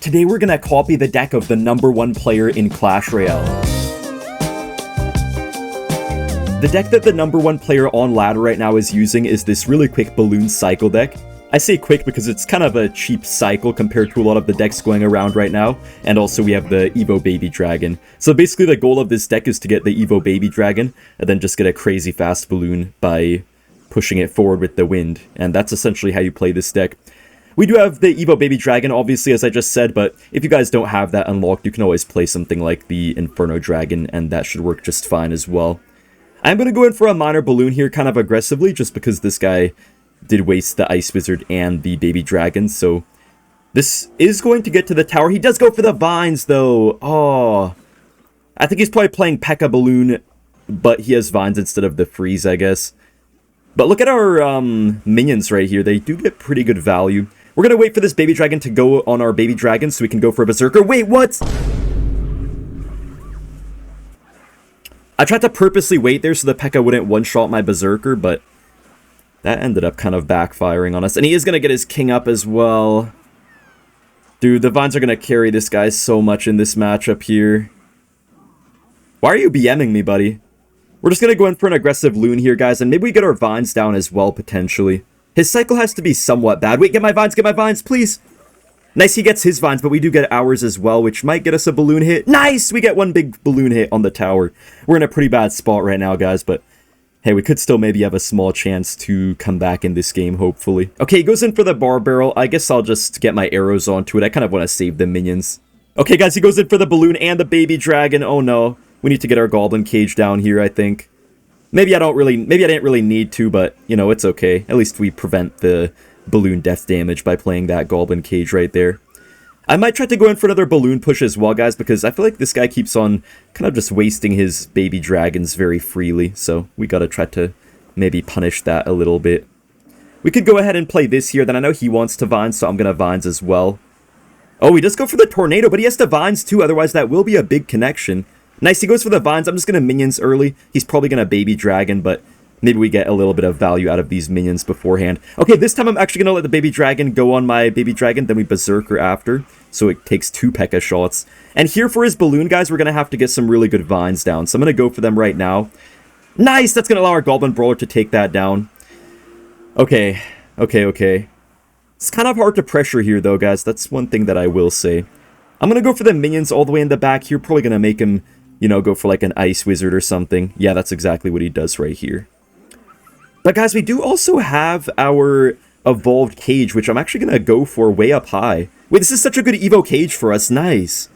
Today we're gonna copy the deck of the #1 player in Clash Royale. The deck that the #1 player on ladder right now is using is this really quick balloon cycle deck. I say quick because it's kind of a cheap cycle compared to a lot of the decks going around right now, and also we have the Evo Baby Dragon. So basically the goal of this deck is to get the Evo Baby Dragon, and then just get a crazy fast balloon by pushing it forward with the wind, and that's essentially how you play this deck. We do have the Evo Baby Dragon, obviously, as I just said, but if you guys don't have that unlocked, you can always play something like the Inferno Dragon, and that should work just fine as well. I'm going to go in for a minor balloon here kind of aggressively, just because this guy did waste the Ice Wizard and the Baby Dragon, so this is going to get to the tower. He does go for the vines, though. Oh, I think he's probably playing Pekka Balloon, but he has vines instead of the freeze, I guess. But look at our minions right here. They do get pretty good value. We're going to wait for this Baby Dragon to go on our Baby Dragon so we can go for a Berserker. Wait, what? I tried to purposely wait there so the Pekka wouldn't one-shot my Berserker, but that ended up kind of backfiring on us. And he is going to get his King up as well. Dude, the Vines are going to carry this guy so much in this matchup here. Why are you BMing me, buddy? We're just going to go in for an aggressive Loon here, guys, and maybe we get our Vines down as well, potentially. His cycle has to be somewhat bad. Wait, get my Vines, please! Nice, he gets his Vines, but we do get ours as well, which might get us a balloon hit. Nice! We get one big balloon hit on the tower. We're in a pretty bad spot right now, guys, but hey, we could still maybe have a small chance to come back in this game, hopefully. Okay, he goes in for the Bar Barrel. I guess I'll just get my arrows onto it. I kind of want to save the minions. Okay, guys, he goes in for the balloon and the Baby Dragon. Oh, no. We need to get our Goblin Cage down here, I think. Maybe I didn't really need to, but, you know, it's okay. At least we prevent the balloon death damage by playing that Goblin Cage right there. I might try to go in for another balloon push as well, guys, because I feel like this guy keeps on kind of just wasting his Baby Dragons very freely, so we gotta try to maybe punish that a little bit. We could go ahead and play this here, then I know he wants to Vines, so I'm gonna Vines as well. Oh, he does go for the Tornado, but he has to Vines too, otherwise that will be a big connection. Nice, he goes for the Vines. I'm just gonna Minions early. He's probably gonna Baby Dragon, but maybe we get a little bit of value out of these minions beforehand. Okay, this time I'm actually going to let the Baby Dragon go on my Baby Dragon, then we Berserker after, so it takes 2 Pekka shots. And here for his balloon, guys, we're going to have to get some really good Vines down, so I'm going to go for them right now. Nice! That's going to allow our Goblin Brawler to take that down. Okay. It's kind of hard to pressure here, though, guys. That's one thing that I will say. I'm going to go for the minions all the way in the back here. Probably going to make him, you know, go for like an Ice Wizard or something. Yeah, that's exactly what he does right here. But guys, we do also have our Evolved Cage, which I'm actually going to go for way up high. Wait, this is such a good Evo Cage for us. Nice.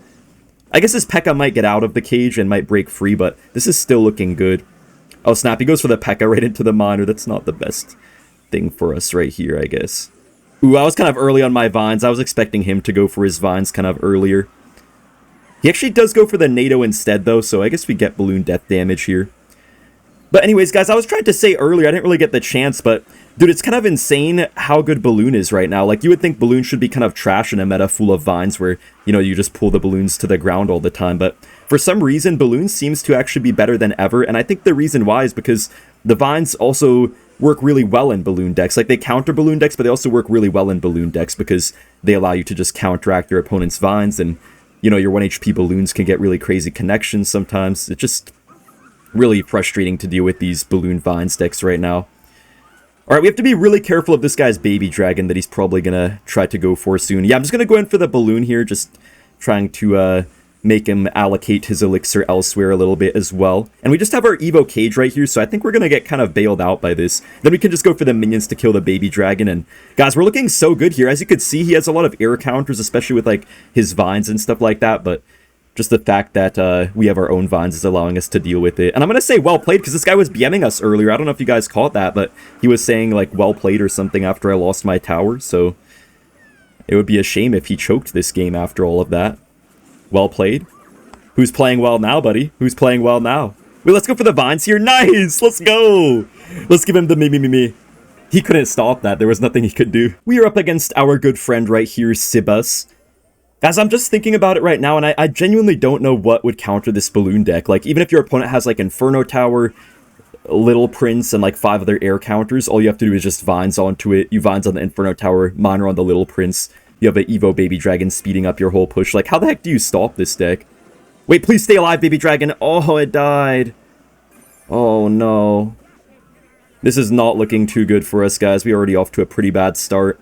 I guess this Pekka might get out of the cage and might break free, but this is still looking good. Oh, snap. He goes for the Pekka right into the miner. That's not the best thing for us right here, I guess. Ooh, I was kind of early on my Vines. I was expecting him to go for his Vines kind of earlier. He actually does go for the NATO instead, though, so I guess we get balloon death damage here. But anyways, guys, I was trying to say earlier, I didn't really get the chance, but dude, it's kind of insane how good Balloon is right now. Like, you would think Balloon should be kind of trash in a meta full of Vines where, you know, you just pull the balloons to the ground all the time. But for some reason, Balloon seems to actually be better than ever. And I think the reason why is because the Vines also work really well in Balloon decks. Like, they counter Balloon decks, but they also work really well in Balloon decks because they allow you to just counteract your opponent's Vines. And, you know, your 1 HP Balloons can get really crazy connections sometimes. It just really frustrating to deal with these Balloon Vines decks right now. Alright, we have to be really careful of this guy's Baby Dragon that he's probably gonna try to go for soon. Yeah, I'm just gonna go in for the balloon here, just trying to make him allocate his elixir elsewhere a little bit as well. And we just have our Evo Cage right here, so I think we're gonna get kind of bailed out by this. Then we can just go for the minions to kill the Baby Dragon, and guys, we're looking so good here. As you can see, he has a lot of air counters, especially with like his Vines and stuff like that, but just the fact that we have our own Vines is allowing us to deal with it. And I'm going to say well played because this guy was BMing us earlier. I don't know if you guys caught that, but he was saying like well played or something after I lost my tower. So it would be a shame if he choked this game after all of that. Well played. Who's playing well now, buddy? Who's playing well now? Wait, let's go for the Vines here. Nice! Let's go! Let's give him the me. He couldn't stop that. There was nothing he could do. We are up against our good friend right here, Sibas. Guys, I'm just thinking about it right now, and I genuinely don't know what would counter this balloon deck. Like, even if your opponent has, like, Inferno Tower, Little Prince, and, like, 5 other air counters, all you have to do is just Vines onto it. You Vines on the Inferno Tower, Miner on the Little Prince. you have an Evo Baby Dragon speeding up your whole push. Like, how the heck do you stop this deck? Wait, please stay alive, Baby Dragon. Oh, it died. Oh, no. This is not looking too good for us, guys. We're already off to a pretty bad start.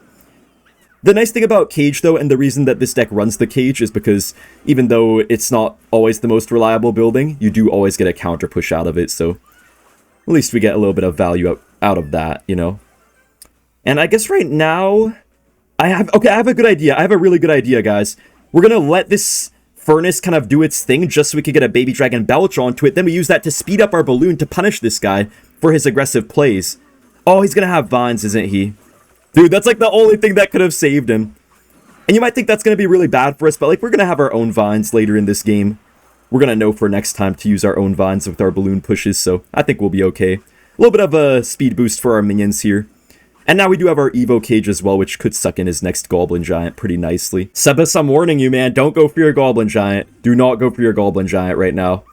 The nice thing about Cage, though, and the reason that this deck runs the Cage is because even though it's not always the most reliable building, you do always get a counter push out of it, so at least we get a little bit of value out of that, you know? And I guess right now, I have a good idea. I have a really good idea, guys. We're gonna let this Furnace kind of do its thing just so we could get a Baby Dragon Belch onto it, then we use that to speed up our Balloon to punish this guy for his aggressive plays. Oh, he's gonna have Vines, isn't he? Dude, that's like the only thing that could have saved him. And you might think that's going to be really bad for us, but like we're going to have our own Vines later in this game. We're going to know for next time to use our own Vines with our Balloon pushes, so I think we'll be okay. A little bit of a speed boost for our minions here. And now we do have our Evo Cage as well, which could suck in his next Goblin Giant pretty nicely. Sebas, I'm warning you, man. Don't go for your Goblin Giant. Do not go for your Goblin Giant right now.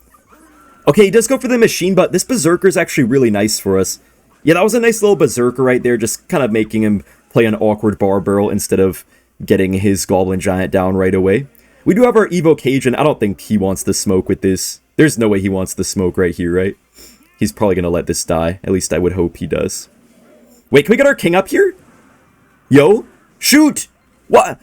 Okay, he does go for the Machine, but this Berserker is actually really nice for us. Yeah, that was a nice little Berserker right there, just kind of making him play an awkward bar barrel instead of getting his Goblin Giant down right away. We do have our Evo Cage, and I don't think he wants the smoke with this. There's no way he wants the smoke right here, right? He's probably going to let this die. At least I would hope he does. Wait, can we get our king up here? Yo? Shoot! What?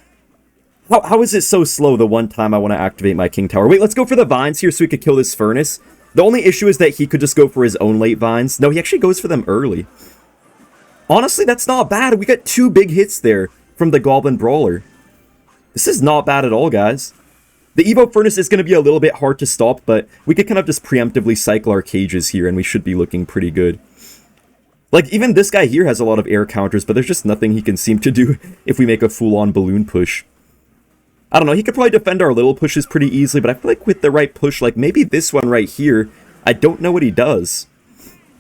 How is it so slow the one time I want to activate my king tower? Wait, let's go for the Vines here so we could kill this Furnace. The only issue is that he could just go for his own late Vines. No, he actually goes for them early. Honestly, that's not bad. We got 2 big hits there from the Goblin Brawler. This is not bad at all, guys. The Evo Furnace is going to be a little bit hard to stop, but we could kind of just preemptively cycle our cages here, and we should be looking pretty good. Like, even this guy here has a lot of air counters, but there's just nothing he can seem to do if we make a full-on Balloon push. I don't know, he could probably defend our little pushes pretty easily, but I feel like with the right push, like maybe this one right here, I don't know what he does.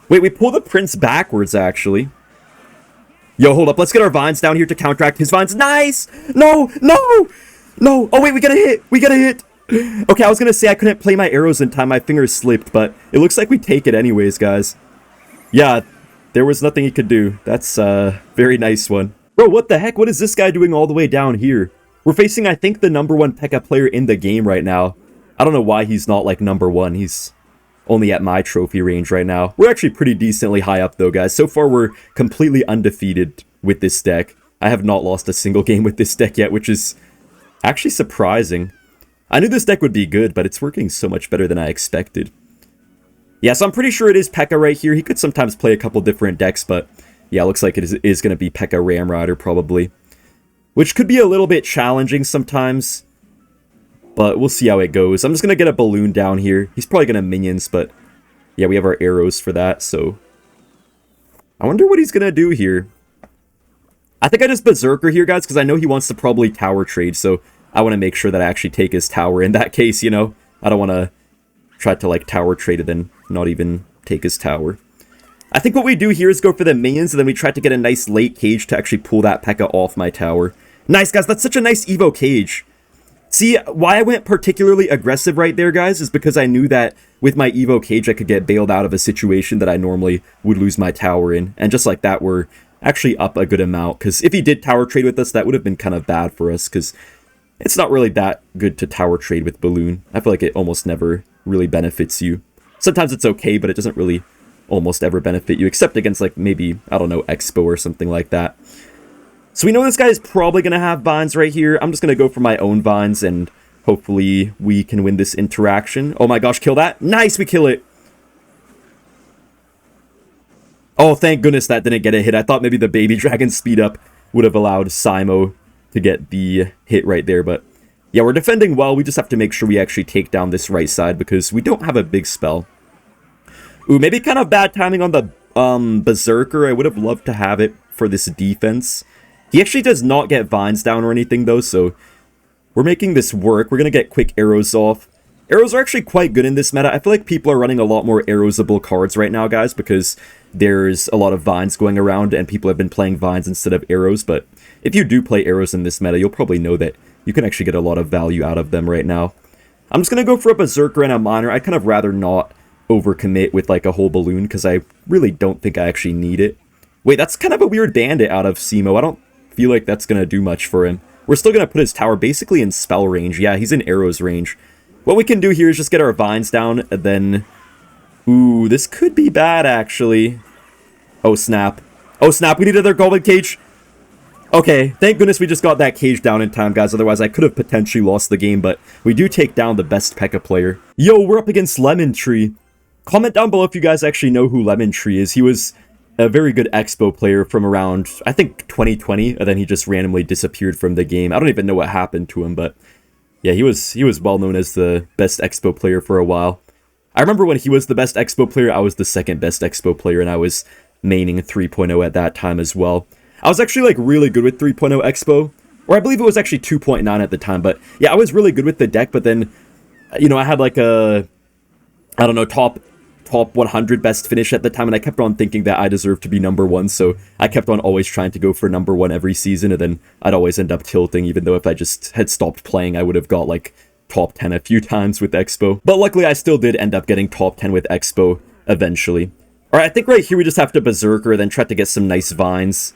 Wait, we pull the Prince backwards, actually. Yo, hold up, let's get our Vines down here to counteract his Vines. Nice! No! No! No! Oh, wait, we got a hit! We got a hit! Okay, I was gonna say I couldn't play my arrows in time, my fingers slipped, but it looks like we take it anyways, guys. Yeah, there was nothing he could do. That's a very nice one. Bro, what the heck? What is this guy doing all the way down here? We're facing, I think, the #1 Pekka player in the game right now. I don't know why he's not, like, #1. He's only at my trophy range right now. We're actually pretty decently high up, though, guys. So far, we're completely undefeated with this deck. I have not lost a single game with this deck yet, which is actually surprising. I knew this deck would be good, but it's working so much better than I expected. Yeah, so I'm pretty sure it is Pekka right here. He could sometimes play a couple different decks, but yeah, looks like it is going to be Pekka Ram Rider, probably. Which could be a little bit challenging sometimes, but we'll see how it goes. I'm just going to get a Balloon down here. He's probably going to minions, but yeah, we have our arrows for that, so I wonder what he's going to do here. I think I just Berserker here, guys, because I know he wants to probably tower trade, so I want to make sure that I actually take his tower in that case, you know? I don't want to try to, like, tower trade and then not even take his tower. I think what we do here is go for the minions, and then we try to get a nice late cage to actually pull that Pekka off my tower. Nice, guys. That's such a nice Evo cage. See, why I went particularly aggressive right there, guys, is because I knew that with my Evo cage, I could get bailed out of a situation that I normally would lose my tower in. And just like that, we're actually up a good amount, because if he did tower trade with us, that would have been kind of bad for us, because it's not really that good to tower trade with Balloon. I feel like it almost never really benefits you. Sometimes it's okay, but it doesn't really almost ever benefit you, except against, like, maybe, I don't know, Xbow or something like that. So we know this guy is probably going to have Vines right here. I'm just going to go for my own Vines, and hopefully we can win this interaction. Oh my gosh, kill that. Nice, we kill it. Oh, thank goodness that didn't get a hit. I thought maybe the Baby Dragon speed up would have allowed Simo to get the hit right there, but yeah, we're defending well. We just have to make sure we actually take down this right side, because we don't have a big spell. Ooh, maybe kind of bad timing on the Berserker. I would have loved to have it for this defense. He actually does not get Vines down or anything, though, so we're making this work. We're going to get quick arrows off. Arrows are actually quite good in this meta. I feel like people are running a lot more arrowsable cards right now, guys, because there's a lot of Vines going around, and people have been playing Vines instead of arrows. But if you do play arrows in this meta, you'll probably know that you can actually get a lot of value out of them right now. I'm just going to go for a Berserker and a Miner. I'd kind of rather not overcommit with, like, a whole Balloon, because I really don't think I actually need it. Wait, that's kind of a weird bandit out of Simo. I don't feel like that's going to do much for him. we're still going to put his tower basically in spell range. Yeah, he's in arrows range. What we can do here is just get our vines down, and then... Ooh, this could be bad, actually. Oh, snap. Oh, snap, we need another Goblin Cage. Okay, thank goodness we just got that cage down in time, guys. Otherwise, I could have potentially lost the game, but we do take down the best Pekka player. Yo, we're up against Lemon Tree. Comment down below if you guys actually know who Lemon Tree is. He was a very good Xbow player from around, I think, 2020, and then he just randomly disappeared from the game. I don't even know what happened to him, but yeah, he was well known as the best Xbow player for a while. I remember when he was the best Xbow player, I was the second best Xbow player, and I was maining 3.0 at that time as well. I was actually, like, really good with 3.0 Xbow, or I believe it was actually 2.9 at the time, but yeah, I was really good with the deck, but then, you know, I had, like, a, I don't know, top 100 best finish at the time, and I kept on thinking that I deserved to be number 1, so I kept on always trying to go for number 1 every season, and then I'd always end up tilting, even though if I just had stopped playing, I would have got, like, top 10 a few times with Xbow. But luckily, I still did end up getting top 10 with Xbow eventually. Alright, I think right here we just have to Berserker, then try to get some nice vines.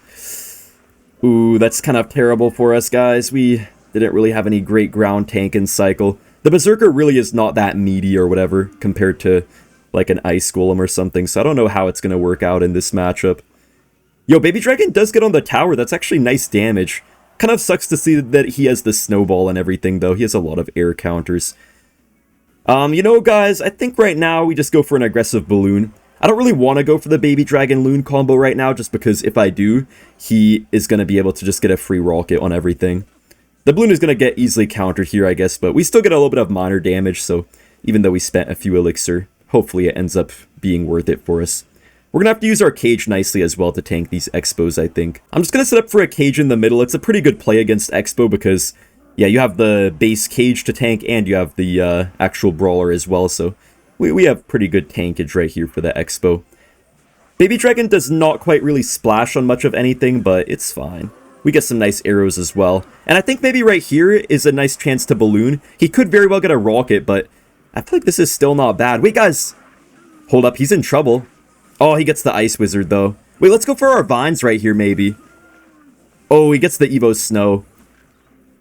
Ooh, that's kind of terrible for us, guys. We didn't really have any great ground tank in cycle. The Berserker really is not that meaty or whatever compared to, like, an Ice Golem or something, so I don't know how it's going to work out in this matchup. Yo, Baby Dragon does get on the tower. That's actually nice damage. Kind of sucks to see that he has the snowball and everything, though. He has a lot of air counters. You know, guys, I think right now we just go for an aggressive balloon. I don't really want to go for the Baby Dragon Loon combo right now, just because if I do, he is going to be able to just get a free rocket on everything. The balloon is going to get easily countered here, I guess, but we still get a little bit of minor damage, so even though we spent a few elixir, hopefully it ends up being worth it for us. We're going to have to use our cage nicely as well to tank these Xbows, I think. I'm just going to set up for a cage in the middle. It's a pretty good play against Xbow because, yeah, you have the base cage to tank and you have the actual brawler as well, so we have pretty good tankage right here for the Xbow. Baby Dragon does not quite really splash on much of anything, but it's fine. We get some nice arrows as well. And I think maybe right here is a nice chance to balloon. He could very well get a rocket, but I feel like this is still not bad. Wait, guys! Hold up, he's in trouble. Oh, he gets the Ice Wizard, though. Wait, let's go for our vines right here, maybe. Oh, he gets the Evo Snow.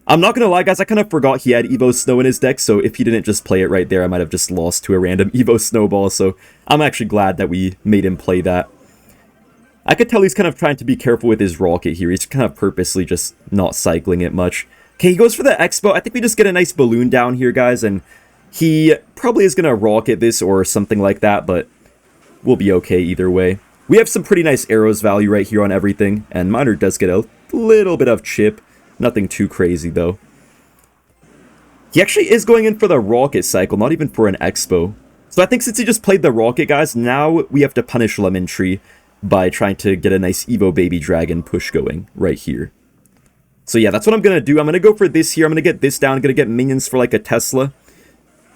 I'm not gonna lie, guys, I kind of forgot he had Evo Snow in his deck, so if he didn't just play it right there, I might have just lost to a random Evo Snowball, so I'm actually glad that we made him play that. I could tell he's kind of trying to be careful with his rocket here. He's kind of purposely just not cycling it much. Okay, he goes for the Expo. I think we just get a nice balloon down here, guys, and he probably is gonna rocket this or something like that, but we'll be okay either way. We have some pretty nice arrows value right here on everything, and Miner does get a little bit of chip. Nothing too crazy, though. He actually is going in for the rocket cycle, not even for an Expo. So I think since he just played the rocket, guys, now we have to punish Lemon Tree by trying to get a nice Evo Baby Dragon push going right here. So yeah, that's what I'm going to do. I'm going to go for this here. I'm going to get this down. I'm going to get minions for like a Tesla.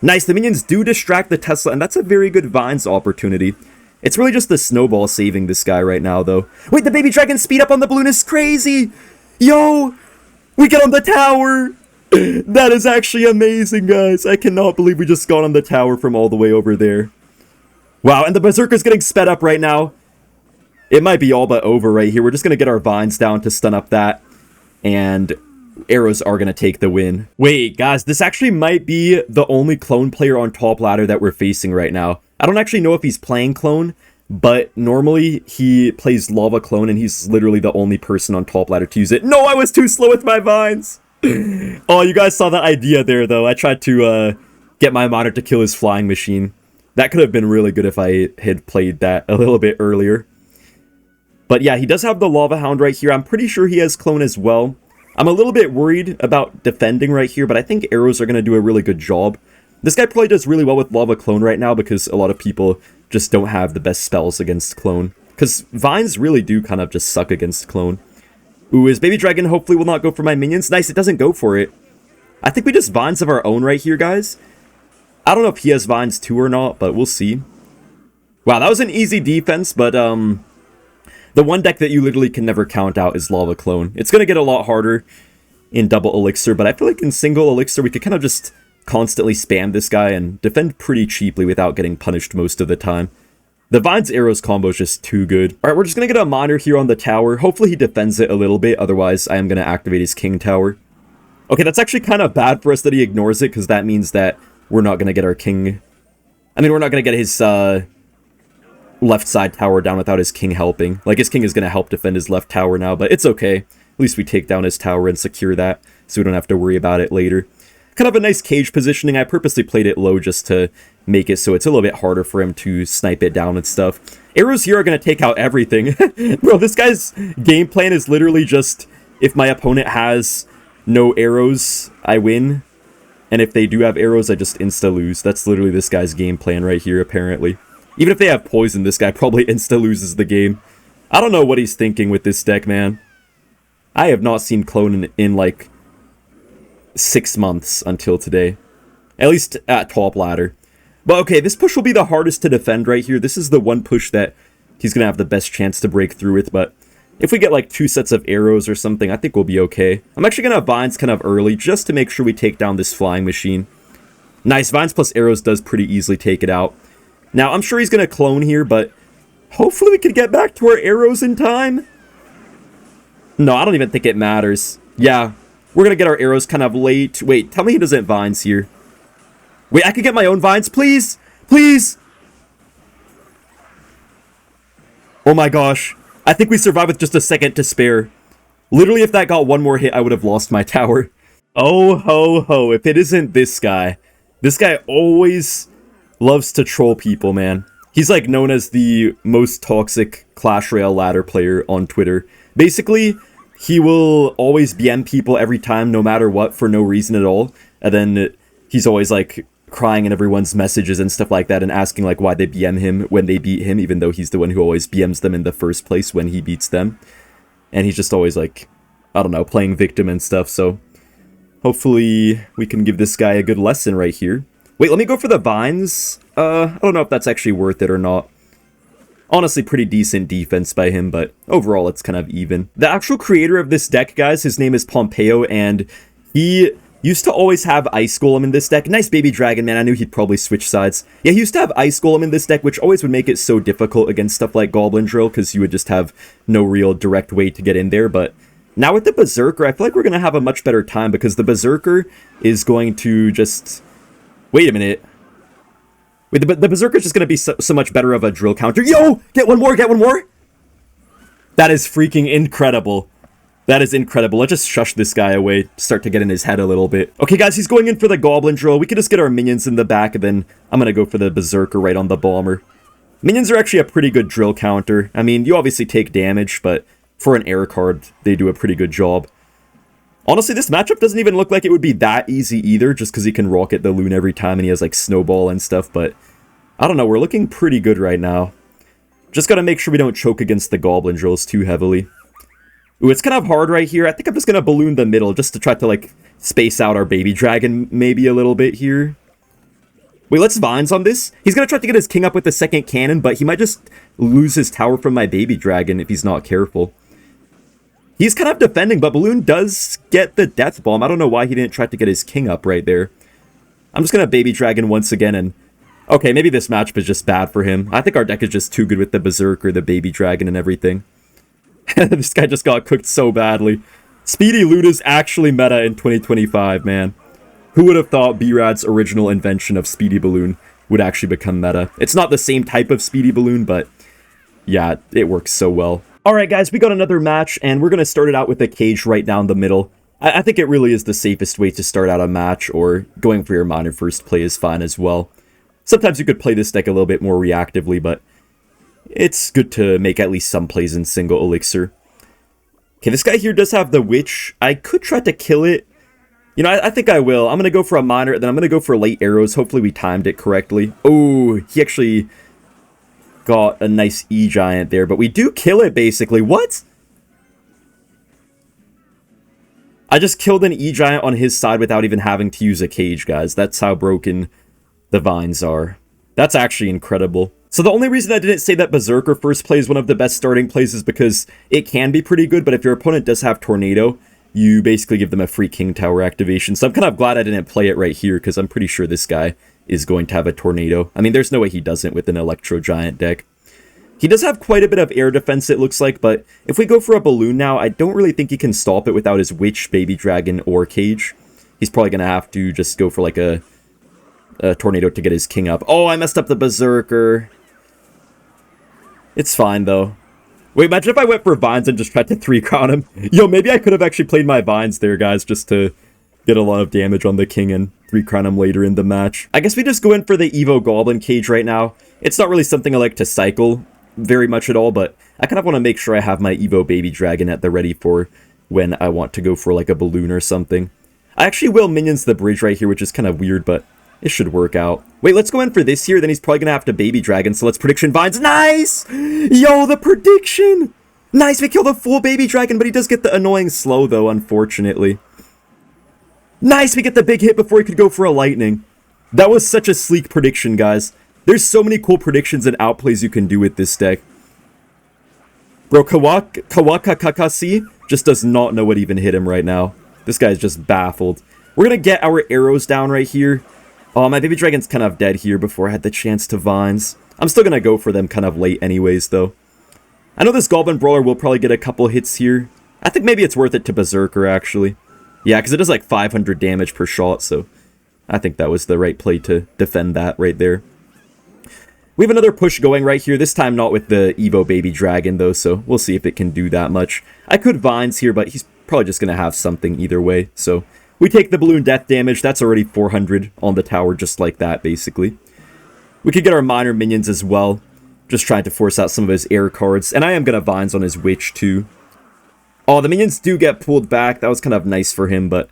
Nice, the minions do distract the Tesla, and that's a very good Vines opportunity. It's really just the snowball saving this guy right now, though. Wait, the Baby Dragon speed up on the balloon is crazy! Yo! We get on the tower! That is actually amazing, guys. I cannot believe we just got on the tower from all the way over there. Wow, and the Berserker's getting sped up right now. It might be all but over right here. We're just going to get our vines down to stun up that. And arrows are going to take the win. Wait, guys, this actually might be the only clone player on top ladder that we're facing right now. I don't actually know if he's playing clone, but normally he plays lava clone and he's literally the only person on top ladder to use it. No, I was too slow with my vines. Oh, you guys saw that idea there, though. I tried to get my monitor to kill his flying machine. That could have been really good if I had played that a little bit earlier. But yeah, he does have the Lava Hound right here. I'm pretty sure he has clone as well. I'm a little bit worried about defending right here, but I think arrows are going to do a really good job. This guy probably does really well with Lava Clone right now because a lot of people just don't have the best spells against clone. Because vines really do kind of just suck against clone. Ooh, his Baby Dragon hopefully will not go for my minions. Nice, it doesn't go for it. I think we just vines of our own right here, guys. I don't know if he has vines too or not, but we'll see. Wow, that was an easy defense, but the one deck that you literally can never count out is Lava Clone. It's going to get a lot harder in double elixir, but I feel like in single elixir we could kind of just constantly spam this guy and defend pretty cheaply without getting punished most of the time. The Vines Arrows combo is just too good. Alright, we're just going to get a miner here on the tower. Hopefully he defends it a little bit, otherwise I am going to activate his king tower. Okay, that's actually kind of bad for us that he ignores it, because that means that we're not going to get our king... I mean, we're not going to get his left side tower down without his king helping. Like, his king is going to help defend his left tower now, but it's okay. At least we take down his tower and secure that, so we don't have to worry about it later. Kind of a nice cage positioning. I purposely played it low just to make it so it's a little bit harder for him to snipe it down and stuff. Arrows here are going to take out everything. Bro, this guy's game plan is literally just, if my opponent has no arrows, I win. And if they do have arrows, I just insta-lose. That's literally this guy's game plan right here, apparently. Even if they have poison, this guy probably insta-loses the game. I don't know what he's thinking with this deck, man. I have not seen Clone in like 6 months until today. At least at top ladder. But okay, this push will be the hardest to defend right here. This is the one push that he's going to have the best chance to break through with. But if we get like 2 sets of arrows or something, I think we'll be okay. I'm actually going to Vines kind of early just to make sure we take down this flying machine. Nice, Vines plus arrows does pretty easily take it out. Now, I'm sure he's going to clone here, but hopefully we can get back to our arrows in time. No, I don't even think it matters. Yeah, we're going to get our arrows kind of late. Wait, tell me he doesn't Vines here. Wait, I can get my own Vines, please? Please? Oh my gosh. I think we survived with just a second to spare. Literally, if that got one more hit, I would have lost my tower. Oh, ho, ho. If it isn't this guy. This guy always loves to troll people, man. He's like known as the most toxic Clash Royale ladder player on Twitter. Basically, he will always BM people every time, no matter what, for no reason at all. And then he's always like crying in everyone's messages and stuff like that and asking like why they BM him when they beat him, even though he's the one who always BMs them in the first place when he beats them. And he's just always like, I don't know, playing victim and stuff. So hopefully we can give this guy a good lesson right here. Wait, let me go for the Vines. I don't know if that's actually worth it or not. Honestly, pretty decent defense by him, but overall it's kind of even. The actual creator of this deck, guys, his name is Pompeo, and he used to always have Ice Golem in this deck. Nice baby dragon, man. I knew he'd probably switch sides. Yeah, he used to have Ice Golem in this deck, which always would make it so difficult against stuff like Goblin Drill, because you would just have no real direct way to get in there, but now with the Berserker, I feel like we're going to have a much better time, because the Berserker is going to just... Wait a minute. Wait, the Berserker's just going to be so much better of a drill counter. Yo! Get one more, get one more! That is freaking incredible. That is incredible. Let's just shush this guy away. Start to get in his head a little bit. Okay, guys, he's going in for the Goblin Drill. We can just get our minions in the back, and then I'm going to go for the Berserker right on the Bomber. Minions are actually a pretty good drill counter. I mean, you obviously take damage, but for an air card, they do a pretty good job. Honestly, this matchup doesn't even look like it would be that easy either, just because he can rocket the loon every time and he has like snowball and stuff, but I don't know, we're looking pretty good right now. Just gotta make sure we don't choke against the Goblin Drills too heavily. Ooh, it's kind of hard right here. I think I'm just gonna balloon the middle just to try to like space out our baby dragon maybe a little bit here. Wait, let's Vines on this. He's gonna try to get his king up with the second cannon, but he might just lose his tower from my baby dragon if he's not careful. He's kind of defending, but Balloon does get the Death Bomb. I don't know why he didn't try to get his king up right there. I'm just going to Baby Dragon once again, and... Okay, maybe this matchup is just bad for him. I think our deck is just too good with the Berserker, the Baby Dragon, and everything. This guy just got cooked so badly. Speedy loot is actually meta in 2025, man. Who would have thought B-Rad's original invention of Speedy Balloon would actually become meta? It's not the same type of Speedy Balloon, but... yeah, it works so well. Alright guys, we got another match, and we're going to start it out with a cage right down the middle. I think it really is the safest way to start out a match, or going for your minor first play is fine as well. Sometimes you could play this deck a little bit more reactively, but it's good to make at least some plays in single elixir. Okay, this guy here does have the Witch. I could try to kill it. You know, I think I will. I'm going to go for a minor, then I'm going to go for late arrows. Hopefully we timed it correctly. Oh, he actually... got a nice E-Giant there, but we do kill it, basically. What? I just killed an E-Giant on his side without even having to use a cage, guys. That's how broken the Vines are. That's actually incredible. So the only reason I didn't say that Berserker first play is one of the best starting plays is because it can be pretty good, but if your opponent does have Tornado, you basically give them a free King Tower activation. So I'm kind of glad I didn't play it right here, because I'm pretty sure this guy is going to have a Tornado. I mean, there's no way he doesn't with an Electro Giant deck. He does have quite a bit of air defense, it looks like, but if we go for a balloon now, I don't really think he can stop it without his witch, baby dragon, or cage. He's probably going to have to just go for like a tornado to get his king up. Oh, I messed up the berserker. It's fine, though. Wait, imagine if I went for vines and just tried to 3-crown him. Yo, maybe I could have actually played my vines there, guys, just to get a lot of damage on the king and 3-crown him later in the match. I guess we just go in for the Evo Goblin cage right now. It's not really something I like to cycle very much at all, but I kind of want to make sure I have my Evo Baby Dragon at the ready for when I want to go for like a balloon or something. I actually will minions the bridge right here, which is kind of weird, but it should work out. Wait, let's go in for this here, then he's probably going to have to Baby Dragon, so let's prediction vines. Nice! Yo, the prediction! Nice, we kill the full Baby Dragon, but he does get the annoying slow, though, unfortunately. Nice, we get the big hit before he could go for a lightning. That was such a sleek prediction, guys. There's so many cool predictions and outplays you can do with this deck. Bro, Kawaka Kakasi just does not know what even hit him right now. This guy's just baffled. We're going to get our arrows down right here. Oh, my baby dragon's kind of dead here before I had the chance to vines. I'm still going to go for them kind of late anyways, though. I know this Goblin Brawler will probably get a couple hits here. I think maybe it's worth it to Berserker, actually. Yeah, because it does like 500 damage per shot, so I think that was the right play to defend that right there. We have another push going right here, this time not with the Evo Baby Dragon, though, so we'll see if it can do that much. I could Vines here, but he's probably just going to have something either way, so we take the Balloon Death damage. That's already 400 on the tower, just like that, basically. We could get our minor minions as well, just trying to force out some of his air cards, and I am going to Vines on his Witch, too. Oh, the minions do get pulled back. That was kind of nice for him, but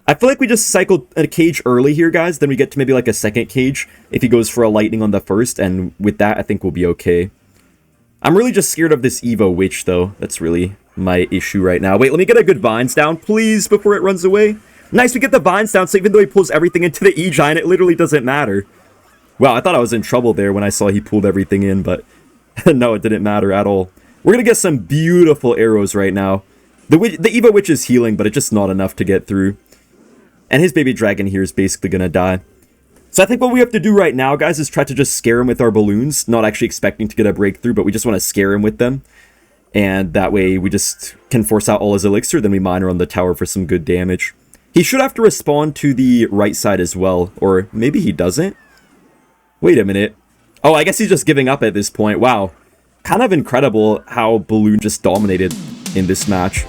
I feel like we just cycled a cage early here, guys. Then we get to maybe like a second cage if he goes for a lightning on the first, and with that, I think we'll be okay. I'm really just scared of this Evo Witch, though. That's really my issue right now. Wait, let me get a good Vines down, please, before it runs away. Nice, we get the Vines down, so even though he pulls everything into the E-Giant, it literally doesn't matter. Wow, I thought I was in trouble there when I saw he pulled everything in, but no, it didn't matter at all. We're going to get some beautiful arrows right now. The Evo Witch is healing, but it's just not enough to get through. And his baby dragon here is basically going to die. So I think what we have to do right now, guys, is try to just scare him with our balloons. Not actually expecting to get a breakthrough, but we just want to scare him with them. And that way we just can force out all his elixir, then we miner on the tower for some good damage. He should have to respond to the right side as well, or maybe he doesn't. Wait a minute. Oh, I guess he's just giving up at this point. Wow. Kind of incredible how Balloon just dominated in this match.